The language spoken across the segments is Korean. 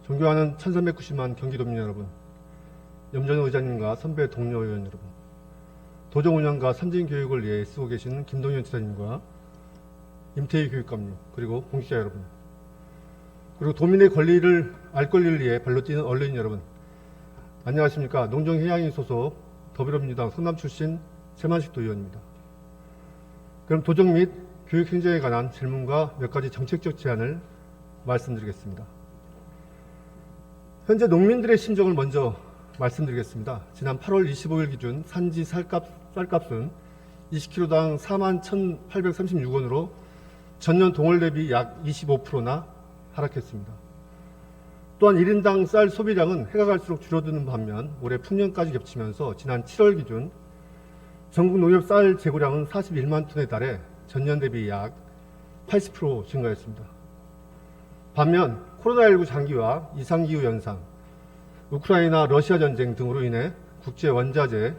존경하는 1390만 경기도민 여러분, 염정호 의장님과 선배 동료 의원 여러분, 도정 운영과 선진 교육을 위해 쓰고 계시는 김동연 지사님과 임태희 교육감님, 그리고 공직자 여러분, 그리고 도민의 권리를 알 권리를 위해 발로 뛰는 언론인 여러분, 안녕하십니까. 농정해양인 소속 더불어민주당 성남 출신 최만식 도의원입니다. 그럼 도정 및 교육 행정에 관한 질문과 몇 가지 정책적 제안을 말씀드리겠습니다. 현재 농민들의 심정을 먼저 말씀드리겠습니다. 지난 8월 25일 기준 산지 쌀값은 20kg당 41,836원으로 전년 동월 대비 약 25%나 하락했습니다. 또한 1인당 쌀 소비량은 해가 갈수록 줄어드는 반면 올해 풍년까지 겹치면서 지난 7월 기준 전국 농협 쌀 재고량은 41만 톤에 달해 전년 대비 약 80% 증가했습니다. 반면 코로나19 장기화, 이상기후 현상, 우크라이나 러시아 전쟁 등으로 인해 국제 원자재,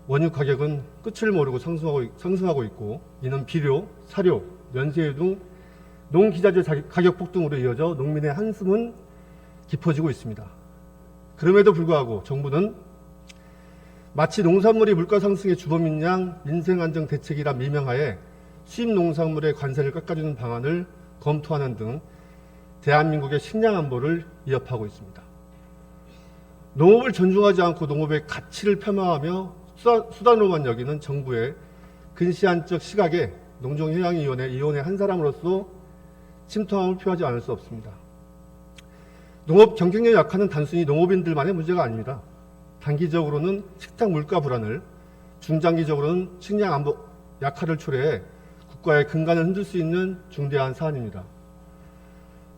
원유 가격은 끝을 모르고 상승하고 있고, 이는 비료, 사료, 면세유 등 농기자재 가격 폭등으로 이어져 농민의 한숨은 깊어지고 있습니다. 그럼에도 불구하고 정부는 마치 농산물이 물가 상승의 주범인 양 민생안정 대책이라 미명하에 수입 농산물의 관세를 깎아주는 방안을 검토하는 등 대한민국의 식량 안보를 위협하고 있습니다. 농업을 존중하지 않고 농업의 가치를 폄하하며 수단으로만 여기는 정부의 근시안적 시각에 농정해양위원회 한 사람으로서 침통함을 표하지 않을 수 없습니다. 농업 경쟁력이 약화는 단순히 농업인들만의 문제가 아닙니다. 단기적으로는 식탁 물가 불안을, 중장기적으로는 식량 안보 약화를 초래해 국가의 근간을 흔들 수 있는 중대한 사안입니다.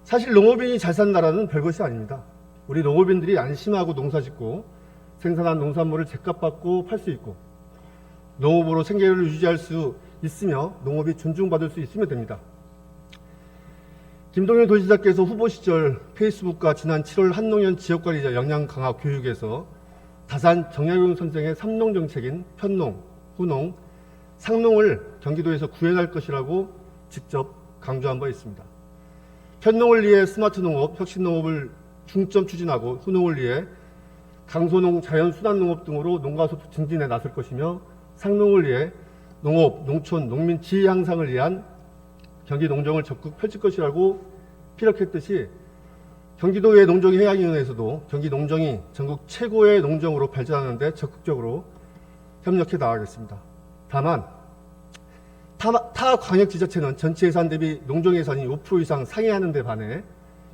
사실 농업인이 잘 사는 나라는 별것이 아닙니다. 우리 농업인들이 안심하고 농사짓고 생산한 농산물을 제값받고 팔 수 있고 농업으로 생계를 유지할 수 있으며 농업이 존중받을 수 있으면 됩니다. 김동연 도지사께서 후보 시절 페이스북과 지난 7월 한농연 지역관리자 역량 강화 교육에서 다산 정약용 선생의 3농 정책인 편농, 후농, 상농을 경기도에서 구현할 것이라고 직접 강조한 바 있습니다. 편농을 위해 스마트 농업, 혁신 농업을 중점 추진하고 후농을 위해 강소농, 자연순환농업 등으로 농가소득 증진에 나설 것이며 상농을 위해 농업, 농촌, 농민 지위 향상을 위한 경기 농정을 적극 펼칠 것이라고 피력했듯이 경기도의 농정해양위원회에서도 경기 농정이 전국 최고의 농정으로 발전하는 데 적극적으로 협력해 나가겠습니다. 다만 타 광역지자체는 전체 예산 대비 농정예산이 5% 이상 상회하는 데 반해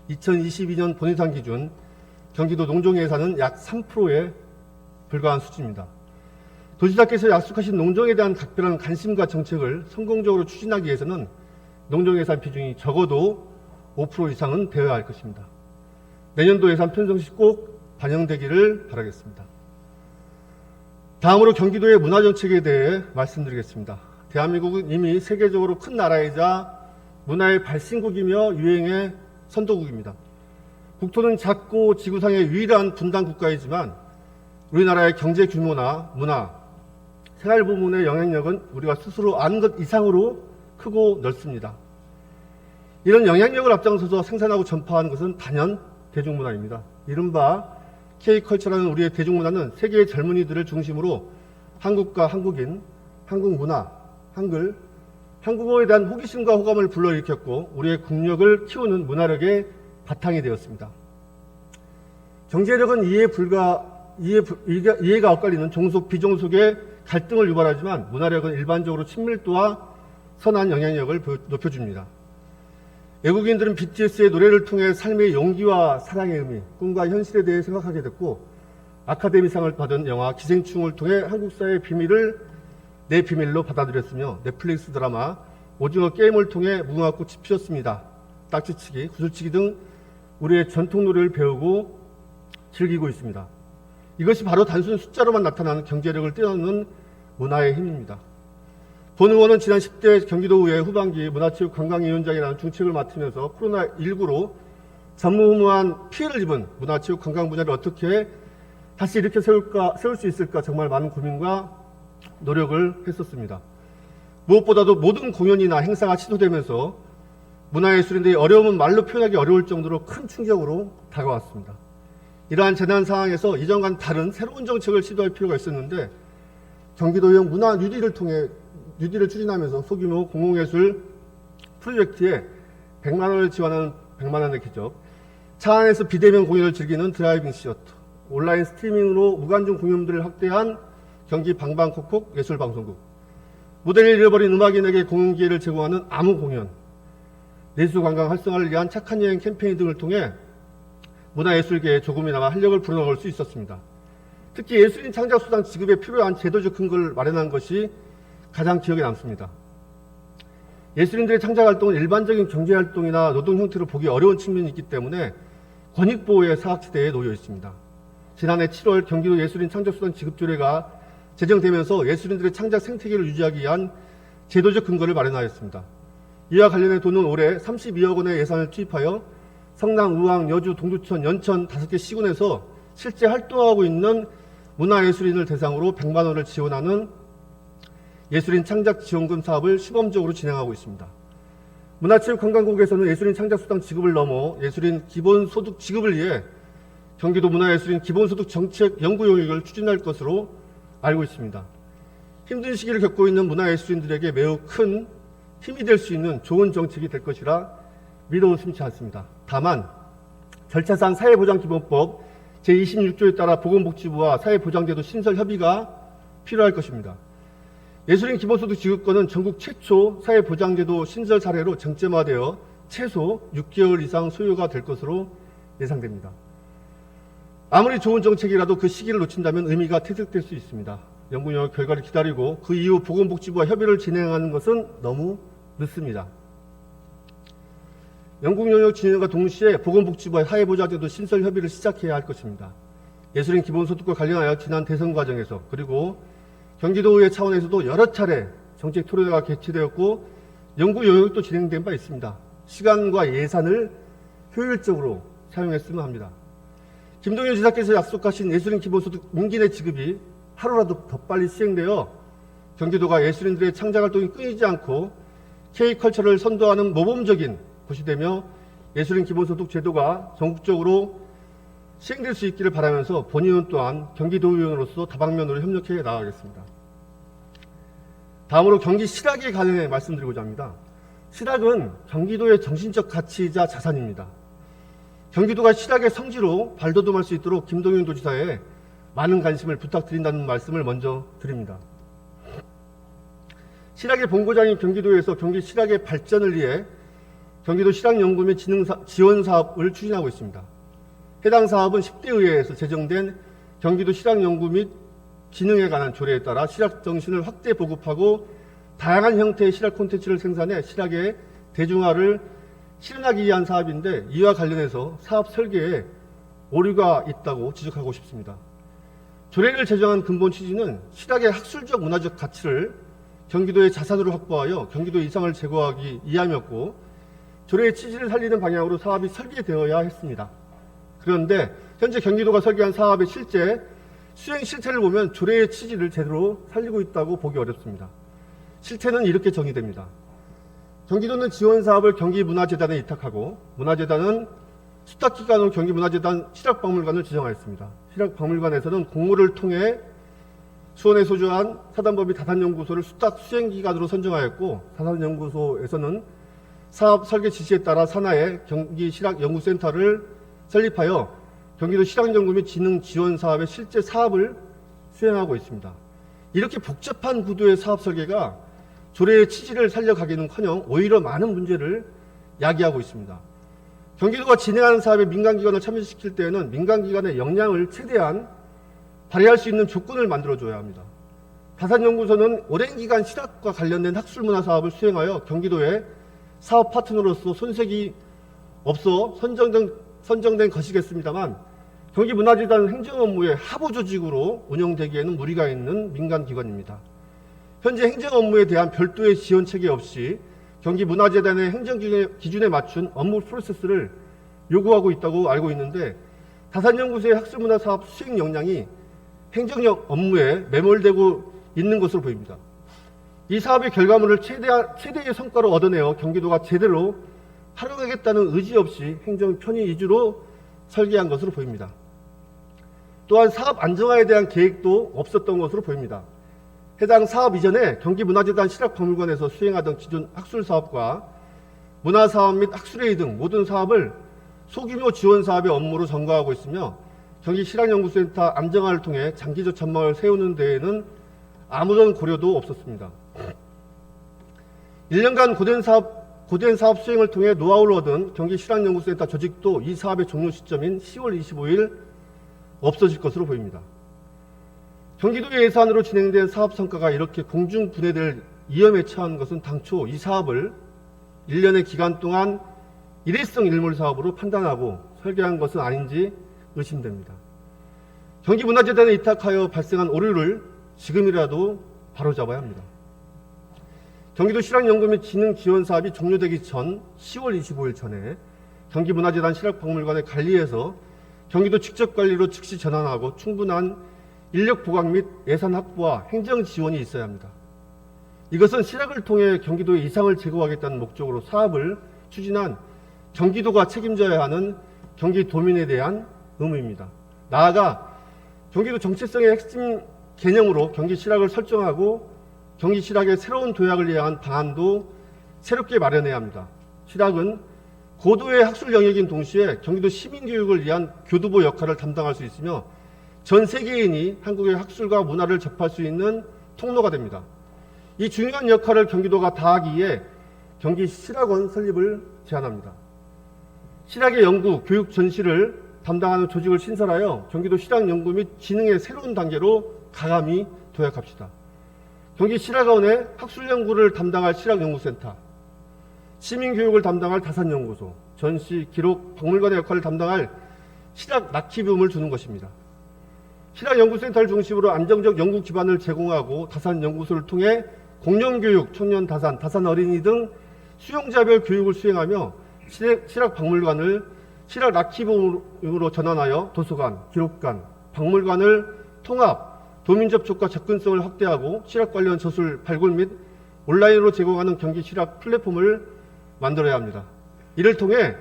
2022년 본예산 기준 경기도 농정예산은 약 3%에 불과한 수준입니다. 도지사께서 약속하신 농정에 대한 각별한 관심과 정책을 성공적으로 추진하기 위해서는 농정예산 비중이 적어도 5% 이상은 되어야 할 것입니다. 내년도 예산 편성 시 꼭 반영되기를 바라겠습니다. 다음으로 경기도의 문화정책에 대해 말씀드리겠습니다. 대한민국은 이미 세계적으로 큰 나라이자 문화의 발신국이며 유행의 선도국입니다. 국토는 작고 지구상의 유일한 분단 국가이지만 우리나라의 경제 규모나 문화, 생활 부문의 영향력은 우리가 스스로 아는 것 이상으로 크고 넓습니다. 이런 영향력을 앞장서서 생산하고 전파하는 것은 단연 대중문화입니다. 이른바 K컬처라는 우리의 대중문화는 세계의 젊은이들을 중심으로 한국과 한국인, 한국 문화, 한글, 한국어에 대한 호기심과 호감을 불러일으켰고 우리의 국력을 키우는 문화력의 바탕이 되었습니다. 경제력은 이해가 엇갈리는 종속, 비종속의 갈등을 유발하지만 문화력은 일반적으로 친밀도와 선한 영향력을 높여줍니다. 외국인들은 BTS의 노래를 통해 삶의 용기와 사랑의 의미, 꿈과 현실에 대해 생각하게 됐고 아카데미상을 받은 영화 기생충을 통해 한국사의 비밀을 내 비밀로 받아들였으며 넷플릭스 드라마 오징어 게임을 통해 무궁화꽃이 피었습니다. 딱지치기, 구슬치기 등 우리의 전통 노래를 배우고 즐기고 있습니다. 이것이 바로 단순 숫자로만 나타나는 경제력을 뛰어넘는 문화의 힘입니다. 본 의원은 지난 10대 경기도의회 후반기 문화체육관광위원장이라는 중책을 맡으면서 코로나19로 전무후무한 피해를 입은 문화체육관광 분야를 어떻게 다시 일으켜 세울 수 있을까 정말 많은 고민과 노력을 했었습니다. 무엇보다도 모든 공연이나 행사가 취소되면서 문화예술인들의 어려움은 말로 표현하기 어려울 정도로 큰 충격으로 다가왔습니다. 이러한 재난 상황에서 이전과는 다른 새로운 정책을 시도할 필요가 있었는데 경기도형 문화 뉴딜을 통해 뉴딜을 추진하면서 소규모 공공예술 프로젝트에 100만 원을 지원하는 100만 원의 기적, 차 안에서 비대면 공연을 즐기는 드라이빙 시어터, 온라인 스트리밍으로 무관중 공연들을 확대한 경기 방방콕콕 예술방송국, 무대를 잃어버린 음악인에게 공연 기회를 제공하는 아무 공연, 내수관광 활성화를 위한 착한 여행 캠페인 등을 통해 문화예술계에 조금이나마 활력을 불어넣을 수 있었습니다. 특히 예술인 창작수당 지급에 필요한 제도적 근거를 마련한 것이 가장 기억에 남습니다. 예술인들의 창작활동은 일반적인 경제활동이나 노동 형태로 보기 어려운 측면이 있기 때문에 권익보호의 사각지대에 놓여 있습니다. 지난해 7월 경기도 예술인 창작수당 지급조례가 제정되면서 예술인들의 창작 생태계를 유지하기 위한 제도적 근거를 마련하였습니다. 이와 관련해 도는 올해 32억 원의 예산을 투입하여 성남, 의왕, 여주, 동두천, 연천 5개 시군에서 실제 활동하고 있는 문화예술인을 대상으로 100만 원을 지원하는 예술인 창작 지원금 사업을 시범적으로 진행하고 있습니다. 문화체육관광국에서는 예술인 창작수당 지급을 넘어 예술인 기본소득 지급을 위해 경기도 문화예술인 기본소득 정책 연구 용역을 추진할 것으로 알고 있습니다. 힘든 시기를 겪고 있는 문화예술인들에게 매우 큰 힘이 될 수 있는 좋은 정책이 될 것이라 믿어 의심치 않습니다. 다만 절차상 사회보장기본법 제26조에 따라 보건복지부와 사회보장제도 신설 협의가 필요할 것입니다. 예술인 기본소득 지급권은 전국 최초 사회보장제도 신설 사례로 쟁점화되어 최소 6개월 이상 소요가 될 것으로 예상됩니다. 아무리 좋은 정책이라도 그 시기를 놓친다면 의미가 퇴색될 수 있습니다. 연구영역 결과를 기다리고 그 이후 보건복지부와 협의를 진행하는 것은 너무 늦습니다. 연구영역 진행과 동시에 보건복지부와 사회보장제도 신설 협의를 시작해야 할 것입니다. 예술인 기본소득과 관련하여 지난 대선 과정에서 그리고 경기도의회 차원에서도 여러 차례 정책 토론회가 개최되었고 연구 영역도 진행된 바 있습니다. 시간과 예산을 효율적으로 사용했으면 합니다. 김동연 지사께서 약속하신 예술인 기본소득 임기 내 지급이 하루라도 더 빨리 시행되어 경기도가 예술인들의 창작활동이 끊이지 않고 K컬처를 선도하는 모범적인 곳이 되며 예술인 기본소득 제도가 전국적으로 시행될 수 있기를 바라면서 본의원 또한 경기도의원으로서 다방면으로 협력해 나가겠습니다. 다음으로 경기 실학에 관해 말씀드리고자 합니다. 실학은 경기도의 정신적 가치이자 자산입니다. 경기도가 실학의 성지로 발돋움할 수 있도록 김동연 도지사에 많은 관심을 부탁드린다는 말씀을 먼저 드립니다. 실학의 본고장인 경기도에서 경기 실학의 발전을 위해 경기도 실학연구 및 지원 사업을 추진하고 있습니다. 해당 사업은 10대 의회에서 제정된 경기도 실학연구 및 기능에 관한 조례에 따라 실학 정신을 확대 보급하고 다양한 형태의 실학 콘텐츠를 생산해 실학의 대중화를 실현하기 위한 사업인데 이와 관련해서 사업 설계에 오류가 있다고 지적하고 싶습니다. 조례를 제정한 근본 취지는 실학의 학술적 문화적 가치를 경기도의 자산으로 확보하여 경기도 이상을 제고하기 위함이었고 조례의 취지를 살리는 방향으로 사업이 설계되어야 했습니다. 그런데 현재 경기도가 설계한 사업의 실제 수행 실태를 보면 조례의 취지를 제대로 살리고 있다고 보기 어렵습니다. 실태는 이렇게 정의됩니다. 경기도는 지원 사업을 경기문화재단에委託하고 문화재단은 수탁기관으로 경기문화재단 실학박물관을 지정하였습니다. 실학박물관에서는 공모를 통해 수원에 소주한 사단법 및 다산연구소를 수탁 수행기관으로 선정하였고 다산연구소에서는 사업 설계 지시에 따라 산하에 경기실학연구센터를 설립하여 경기도 실학연구 및 지능 지원 사업의 실제 사업을 수행하고 있습니다. 이렇게 복잡한 구도의 사업 설계가 조례의 취지를 살려가기는커녕 오히려 많은 문제를 야기하고 있습니다. 경기도가 진행하는 사업에 민간기관을 참여시킬 때에는 민간기관의 역량을 최대한 발휘할 수 있는 조건을 만들어줘야 합니다. 다산연구소는 오랜 기간 실학과 관련된 학술문화 사업을 수행하여 경기도의 사업 파트너로서 손색이 없어 선정된 것이겠습니다만 경기문화재단 행정업무의 하부조직으로 운영되기에는 무리가 있는 민간기관입니다. 현재 행정업무에 대한 별도의 지원체계 없이 경기문화재단의 행정기준에 맞춘 업무 프로세스를 요구하고 있다고 알고 있는데 다산연구소의 학술문화사업 수행 역량이 행정력 업무에 매몰되고 있는 것으로 보입니다. 이 사업의 결과물을 최대의 성과로 얻어내어 경기도가 제대로 활용하겠다는 의지 없이 행정 편의 위주로 설계한 것으로 보입니다. 또한 사업 안정화에 대한 계획도 없었던 것으로 보입니다. 해당 사업 이전에 경기문화재단 실학박물관에서 수행하던 기존 학술사업과 문화사업 및 학술회의 등 모든 사업을 소규모 지원 사업의 업무로 전가하고 있으며 경기실학연구센터 안정화를 통해 장기적 전망을 세우는 데에는 아무런 고려도 없었습니다. 1년간 고된 사업 수행을 통해 노하우를 얻은 경기실학연구센터 조직도 이 사업의 종료 시점인 10월 25일 없어질 것으로 보입니다. 경기도 예산으로 진행된 사업 성과가 이렇게 공중분해될 위험에 처한 것은 당초 이 사업을 1년의 기간 동안 일회성 일몰 사업으로 판단하고 설계한 것은 아닌지 의심됩니다. 경기문화재단에 위탁하여 발생한 오류를 지금이라도 바로잡아야 합니다. 경기도 실학연구 및 진흥 지원 사업이 종료되기 전 10월 25일 전에 경기문화재단 실학박물관의 관리에서 경기도 직접관리로 즉시 전환하고 충분한 인력 보강 및 예산 확보와 행정 지원이 있어야 합니다. 이것은 실학을 통해 경기도에 이상을 제거하겠다는 목적으로 사업을 추진한 경기도가 책임져야 하는 경기도민에 대한 의무입니다. 나아가 경기도 정체성의 핵심 개념으로 경기실학을 설정하고 경기실학의 새로운 도약을 위한 방안도 새롭게 마련해야 합니다. 실학은 고도의 학술 영역인 동시에 경기도 시민교육을 위한 교두보 역할을 담당할 수 있으며 전 세계인이 한국의 학술과 문화를 접할 수 있는 통로가 됩니다. 이 중요한 역할을 경기도가 다하기 위해 경기실학원 설립을 제안합니다. 실학의 연구, 교육 전시를 담당하는 조직을 신설하여 경기도 실학 연구 및 진흥의 새로운 단계로 가감히 도약합시다. 경기실학원의 학술 연구를 담당할 실학연구센터, 시민교육을 담당할 다산연구소, 전시, 기록, 박물관의 역할을 담당할 실학 아키비움을 두는 것입니다. 실학연구센터를 중심으로 안정적 연구 기반을 제공하고 다산연구소를 통해 공영교육, 청년 다산, 다산 어린이 등 수용자별 교육을 수행하며 실학박물관을 실학 아키비움으로 전환하여 도서관, 기록관, 박물관을 통합, 도민 접촉과 접근성을 확대하고 실학 관련 저술 발굴 및 온라인으로 제공하는 경기 실학 플랫폼을 만들어야 합니다. 이를 통해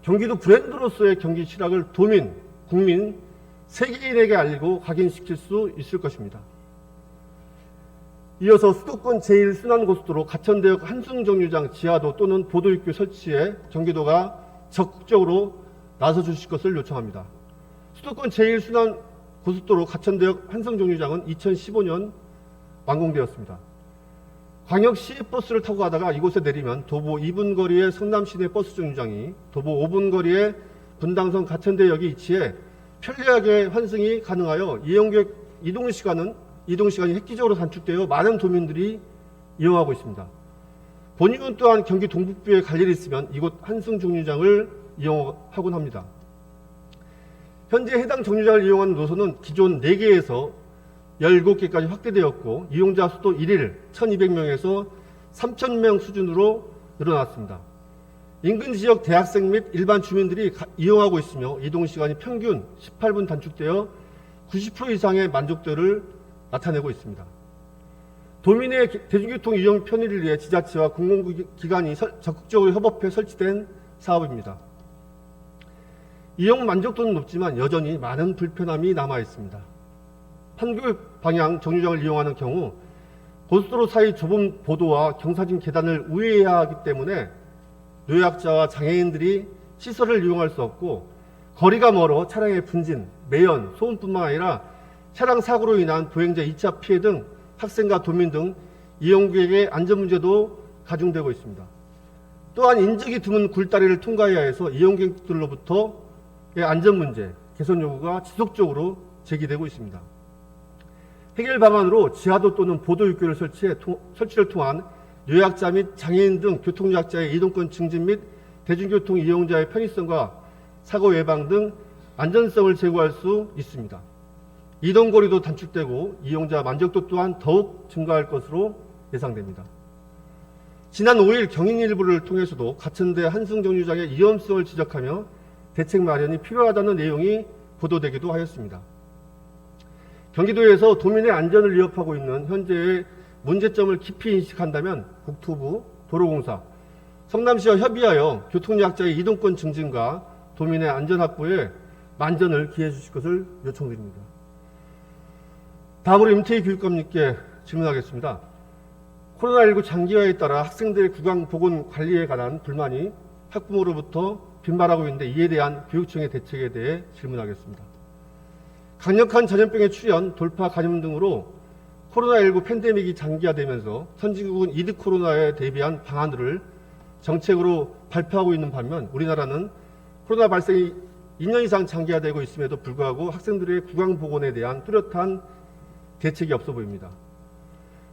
경기도 브랜드로서의 경기 실학을 도민, 국민, 세계인에게 알리고 각인시킬 수 있을 것입니다. 이어서 수도권 제1순환고속도로 가천대역 한승정류장 지하도 또는 보도입구 설치에 경기도가 적극적으로 나서주실 것을 요청합니다. 수도권 제1순환고속도로 가천대역 한승정류장은 2015년 완공되었습니다. 광역시 버스를 타고 가다가 이곳에 내리면 도보 2분 거리의 성남시내 버스 정류장이, 도보 5분 거리의 분당선 가천대역이 위치해 편리하게 환승이 가능하여 이동 시간이 획기적으로 단축되어 많은 도민들이 이용하고 있습니다. 본인은 또한 경기 동북부에 갈 일이 있으면 이곳 한승 정류장을 이용하곤 합니다. 현재 해당 정류장을 이용하는 노선은 기존 4개에서 17개까지 확대되었고 이용자 수도 1일 1200명에서 3000명 수준으로 늘어났습니다. 인근 지역 대학생 및 일반 주민들이 이용하고 있으며 이동시간이 평균 18분 단축되어 90% 이상의 만족도를 나타내고 있습니다. 도민의 대중교통 이용 편의를 위해 지자체와 공공기관이 적극적으로 협업해 설치된 사업입니다. 이용 만족도는 높지만 여전히 많은 불편함이 남아 있습니다. 판교 방향 정류장을 이용하는 경우 고속도로 사이 좁은 보도와 경사진 계단을 우회해야 하기 때문에 노약자와 장애인들이 시설을 이용할 수 없고 거리가 멀어 차량의 분진, 매연, 소음뿐만 아니라 차량 사고로 인한 보행자 2차 피해 등 학생과 도민 등 이용객의 안전 문제도 가중되고 있습니다. 또한 인적이 드문 굴다리를 통과해야 해서 이용객들로부터의 안전 문제, 개선 요구가 지속적으로 제기되고 있습니다. 해결 방안으로 지하도 또는 보도육교를 설치를 통한 요약자 및 장애인 등 교통약자의 이동권 증진 및 대중교통 이용자의 편의성과 사고 예방 등 안전성을 제고할 수 있습니다. 이동거리도 단축되고 이용자 만족도 또한 더욱 증가할 것으로 예상됩니다. 지난 5일 경인일보를 통해서도 가천대 한승정류장의 위험성을 지적하며 대책 마련이 필요하다는 내용이 보도되기도 하였습니다. 경기도에서 도민의 안전을 위협하고 있는 현재의 문제점을 깊이 인식한다면 국토부, 도로공사, 성남시와 협의하여 교통약자의 이동권 증진과 도민의 안전 확보에 만전을 기해 주실 것을 요청드립니다. 다음으로 임태희 교육감님께 질문하겠습니다. 코로나19 장기화에 따라 학생들의 구강 보건 관리에 관한 불만이 학부모로부터 빈발하고 있는데 이에 대한 교육청의 대책에 대해 질문하겠습니다. 강력한 전염병의 출현, 돌파 감염 등으로 코로나19 팬데믹이 장기화되면서 선진국은 이드 코로나에 대비한 방안들을 정책으로 발표하고 있는 반면 우리나라는 코로나 발생이 2년 이상 장기화되고 있음에도 불구하고 학생들의 구강 보건에 대한 뚜렷한 대책이 없어 보입니다.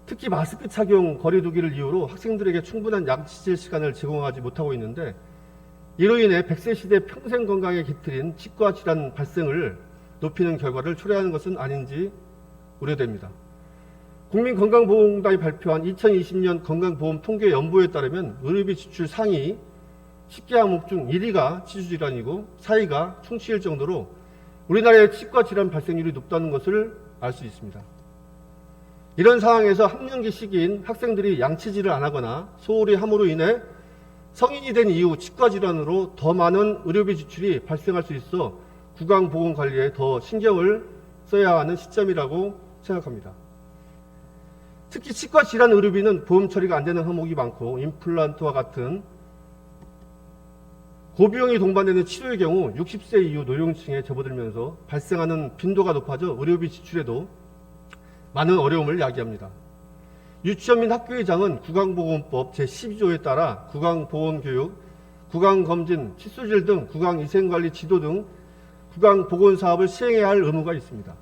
특히 마스크 착용, 거리 두기를 이유로 학생들에게 충분한 양치질 시간을 제공하지 못하고 있는데 이로 인해 100세 시대 평생 건강에 깃들인 치과 질환 발생을 높이는 결과를 초래하는 것은 아닌지 우려됩니다. 국민건강보험공단이 발표한 2020년 건강보험 통계 연보에 따르면 의료비 지출 상위 10개 항목 중 1위가 치주질환이고 4위가 충치일 정도로 우리나라의 치과 질환 발생률이 높다는 것을 알 수 있습니다. 이런 상황에서 학령기 시기인 학생들이 양치질을 안 하거나 소홀히 함으로 인해 성인이 된 이후 치과 질환으로 더 많은 의료비 지출이 발생할 수 있어 구강보건 관리에 더 신경을 써야 하는 시점이라고 생각합니다. 특히 치과 질환 의료비는 보험 처리가 안 되는 항목이 많고 임플란트와 같은 고비용이 동반되는 치료의 경우 60세 이후 노령층에 접어들면서 발생하는 빈도가 높아져 의료비 지출에도 많은 어려움을 야기합니다. 유치원 및 학교의장은 구강보건법 제12조에 따라 구강보건교육, 구강검진, 칫솔질 등 구강위생관리 지도 등 구강보건사업을 시행해야 할 의무가 있습니다.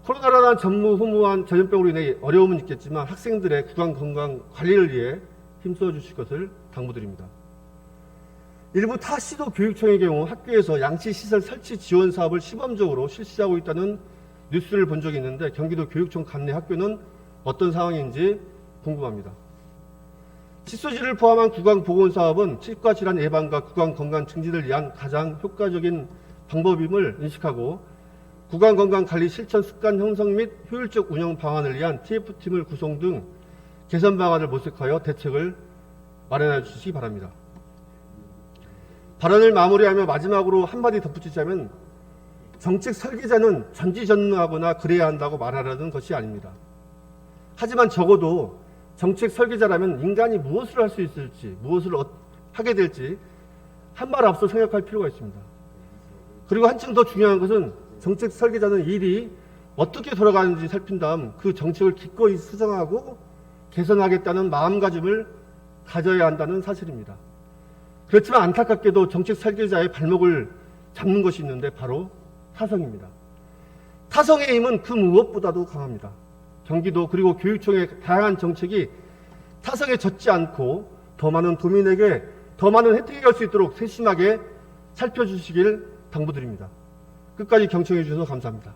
코로나라는 전무후무한 전염병으로 인해 어려움은 있겠지만 학생들의 구강건강관리를 위해 힘써 주실 것을 당부드립니다. 일부 타시도 교육청의 경우 학교에서 양치시설 설치 지원 사업을 시범적으로 실시하고 있다는 뉴스를 본 적이 있는데 경기도 교육청 관내 학교는 어떤 상황인지 궁금합니다. 칫솔질을 포함한 구강보건사업은 치과 질환 예방과 구강건강 증진을 위한 가장 효과적인 방법임을 인식하고 구강건강관리 실천 습관 형성 및 효율적 운영 방안을 위한 TF팀을 구성 등 개선 방안을 모색하여 대책을 마련해 주시기 바랍니다. 발언을 마무리하며 마지막으로 한마디 덧붙이자면 정책 설계자는 전지전능하거나 그래야 한다고 말하려는 것이 아닙니다. 하지만 적어도 정책 설계자라면 인간이 무엇을 할 수 있을지, 무엇을 하게 될지 한 발 앞서 생각할 필요가 있습니다. 그리고 한층 더 중요한 것은 정책 설계자는 일이 어떻게 돌아가는지 살핀 다음 그 정책을 기꺼이 수정하고 개선하겠다는 마음가짐을 가져야 한다는 사실입니다. 그렇지만 안타깝게도 정책 설계자의 발목을 잡는 것이 있는데 바로 타성입니다. 타성의 힘은 그 무엇보다도 강합니다. 경기도 그리고 교육청의 다양한 정책이 타성에 젖지 않고 더 많은 도민에게 더 많은 혜택이 갈 수 있도록 세심하게 살펴주시길 당부드립니다. 끝까지 경청해 주셔서 감사합니다.